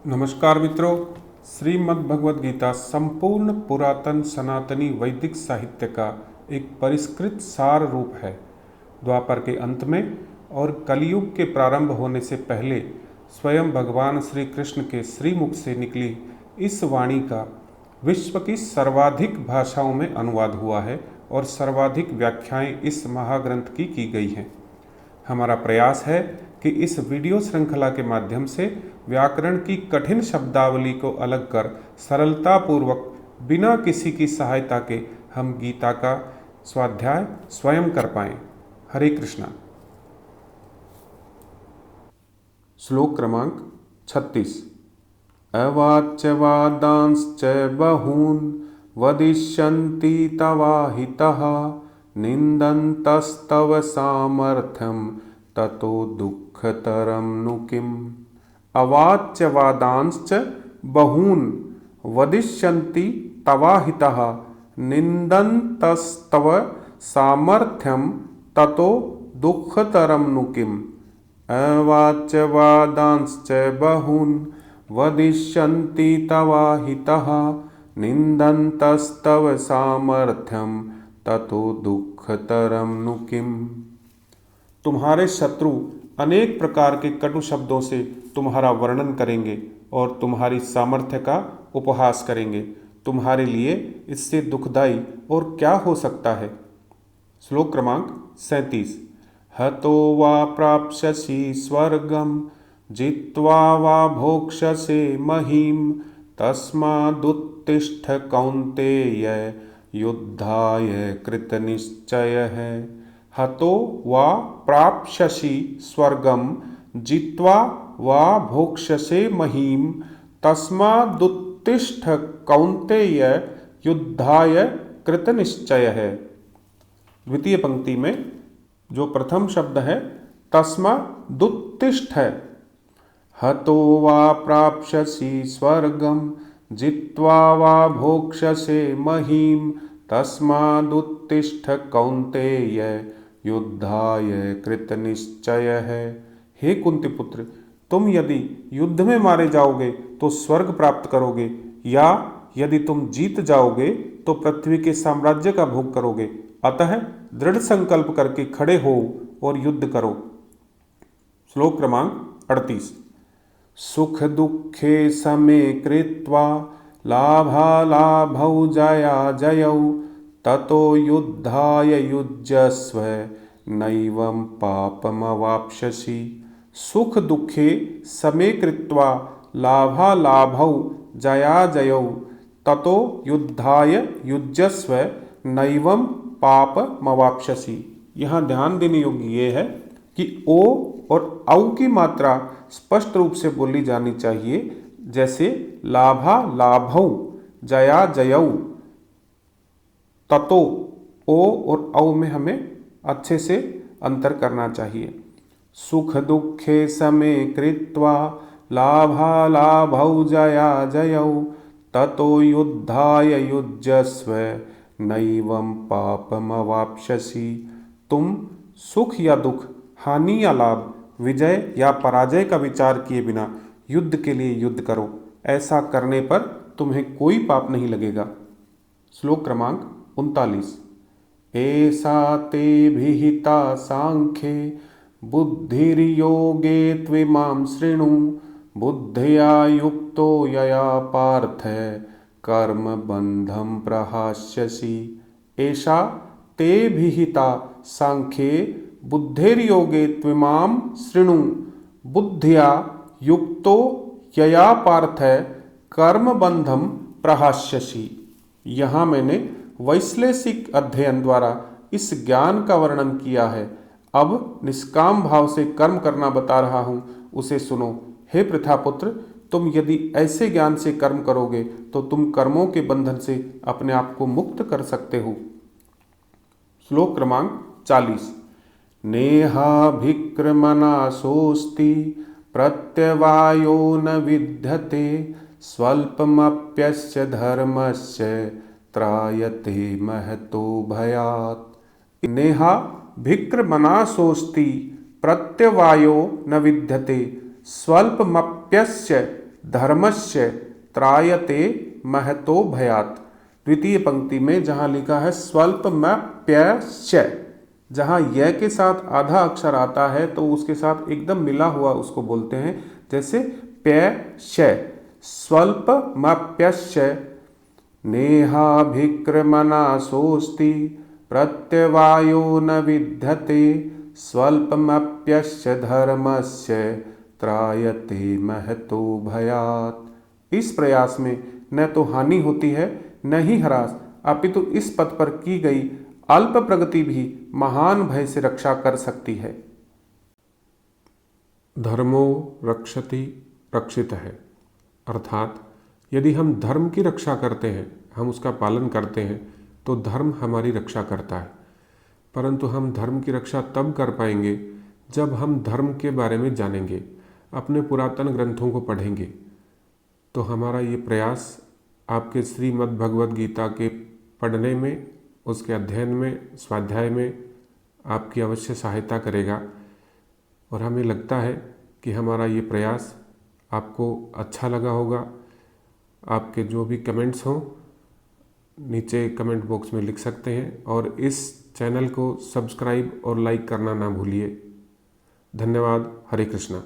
नमस्कार मित्रों, श्रीमद् भगवद गीता संपूर्ण पुरातन सनातनी वैदिक साहित्य का एक परिष्कृत सार रूप है। द्वापर के अंत में और कलयुग के प्रारंभ होने से पहले स्वयं भगवान श्री कृष्ण के श्रीमुख से निकली इस वाणी का विश्व की सर्वाधिक भाषाओं में अनुवाद हुआ है और सर्वाधिक व्याख्याएं इस महाग्रंथ की गई हैं। हमारा प्रयास है कि इस वीडियो श्रृंखला के माध्यम से व्याकरण की कठिन शब्दावली को अलग कर सरलतापूर्वक बिना किसी की सहायता के हम गीता का स्वाध्याय स्वयं कर पाएं। हरे कृष्णा। श्लोक क्रमांक 36। अवाच्य वादांश्च बहून् वदिष्यन्ति तवाहितः निन्दन्तस्तव सामर्थ्यं ततो दुःखतरं नु किम्। अवाच्यवादांश्च बहून् वदिष्यन्ति तवाहितः निन्दन्तस्तव सामर्थ्यं ततो दुःखतरं नु किम्। अवाच्यवादांश्च बहून् वदिष्यन्ति तवाहितः निन्दन्तस्तव सामर्थ्यं ततो दुःखतरं नु किम्। तुम्हारे शत्रु अनेक प्रकार के कटु शब्दों से तुम्हारा वर्णन करेंगे और तुम्हारी सामर्थ्य का उपहास करेंगे। तुम्हारे लिए इससे दुखदाई और क्या हो सकता है। श्लोक क्रमांक 37। हतो वा प्राप्स्यसि स्वर्गं जित्वा वा भोक्ष्यसे महीम् तस्मादुत्तिष्ठ कौन्तेय युद्धाय कृतनिश्चयः। हतो वा प्राप्स्यसि स्वर्गं जित्वा वा भोक्ष्यसे महीम् तस्मादुत्तिष्ठ कौन्तेय युद्धाय कृतनिश्चयः। द्वितीय पंक्ति में जो प्रथम शब्द है तस्मादुत्तिष्ठ है। हतो वा प्राप्स्यसि स्वर्गं जित्वा वा भोक्ष्यसे महीम् तस्मादुत्तिष्ठ कौन्तेय युद्धाय कृतनिश्चयः। हे कुंती पुत्र, तुम यदि युद्ध में मारे जाओगे तो स्वर्ग प्राप्त करोगे, या यदि तुम जीत जाओगे तो पृथ्वी के साम्राज्य का भोग करोगे। अतः दृढ़ संकल्प करके खड़े हो और युद्ध करो। श्लोक क्रमांक 38। सुख दुखे समे कृत्वा लाभालाभौ जया जयौ ततो युद्धाय युज्यस्व नैवं पापमवाप्स्यसि। सुख दुखे समे कृत्वा लाभालाभौ जया जयौ ततो युद्धाय युज्यस्व नैवं पापमवाप्स्यसि। यहाँ ध्यान देने योग्य ये है कि ओ और औ की मात्रा स्पष्ट रूप से बोली जानी चाहिए, जैसे लाभा लाभौ जया जयौ। ततो ओ और औ में हमें अच्छे से अंतर करना चाहिए। सुख दुखे समे कृत्वा लाभा लाभौ जया जयौ ततो युद्धाय युज्यस्व नैवं पापमवाप्स्यसि। तुम सुख या दुख, हानि या लाभ, विजय या पराजय का विचार किए बिना युद्ध के लिए युद्ध करो। ऐसा करने पर तुम्हें कोई पाप नहीं लगेगा। श्लोक क्रमांक 39। एषा ते विहिता सांख्ये बुद्धिर्योगे त्विमां शृणु बुद्धिया युक्तो यया पार्थ कर्मबन्धं प्रहास्यसि। एषा ते विहिता सांख्ये बुद्धिर्योगे त्विमां शृणु बुद्धिया युक्तो यया पार्थ कर्मबन्धं प्रहास्यसि। यहाँ मैंने वैश्लेषिक अध्ययन द्वारा इस ज्ञान का वर्णन किया है। अब निष्काम भाव से कर्म करना बता रहा हूँ, उसे सुनो। हे पृथापुत्र, तुम यदि ऐसे ज्ञान से कर्म करोगे तो तुम कर्मों के बंधन से अपने आप को मुक्त कर सकते हो। श्लोक क्रमांक 40। नेहाभिक्रमनाशोऽस्ति प्रत्यवायो न विद्यते स्वल्पमप्यस्य धर्मस्य त्रायते महतो भयात्। नेहाभिक्रमनाशोऽस्ति प्रत्यवायो न विद्यते स्वल्पमप्यस्य धर्मस्य त्रायते महतो भयात्। द्वितीय पंक्ति में जहाँ लिखा है स्वल्पमप्यश्च, जहाँ य के साथ आधा अक्षर आता है तो उसके साथ एकदम मिला हुआ उसको बोलते हैं, जैसे प्यश्च, स्वल्पमप्यश्च नेहाभिक्रमनाशोऽस्ति प्रत्यवायो न विद्यते स्वल्पमप्यश्च धर्मस्य त्रायते महतो भयात्। इस प्रयास में न तो हानि होती है न ही ह्रास, अपितु इस पथ पर की गई अल्प प्रगति भी महान भय से रक्षा कर सकती है। धर्मो रक्षति रक्षित है, अर्थात यदि हम धर्म की रक्षा करते हैं, हम उसका पालन करते हैं तो धर्म हमारी रक्षा करता है। परंतु हम धर्म की रक्षा तब कर पाएंगे जब हम धर्म के बारे में जानेंगे, अपने पुरातन ग्रंथों को पढ़ेंगे। तो हमारा ये प्रयास आपके श्रीमद् भगवद गीता के पढ़ने में, उसके अध्ययन में, स्वाध्याय में आपकी अवश्य सहायता करेगा। और हमें लगता है कि हमारा ये प्रयास आपको अच्छा लगा होगा। आपके जो भी कमेंट्स हों नीचे कमेंट बॉक्स में लिख सकते हैं, और इस चैनल को सब्सक्राइब और लाइक करना ना भूलिए। धन्यवाद। हरे कृष्णा।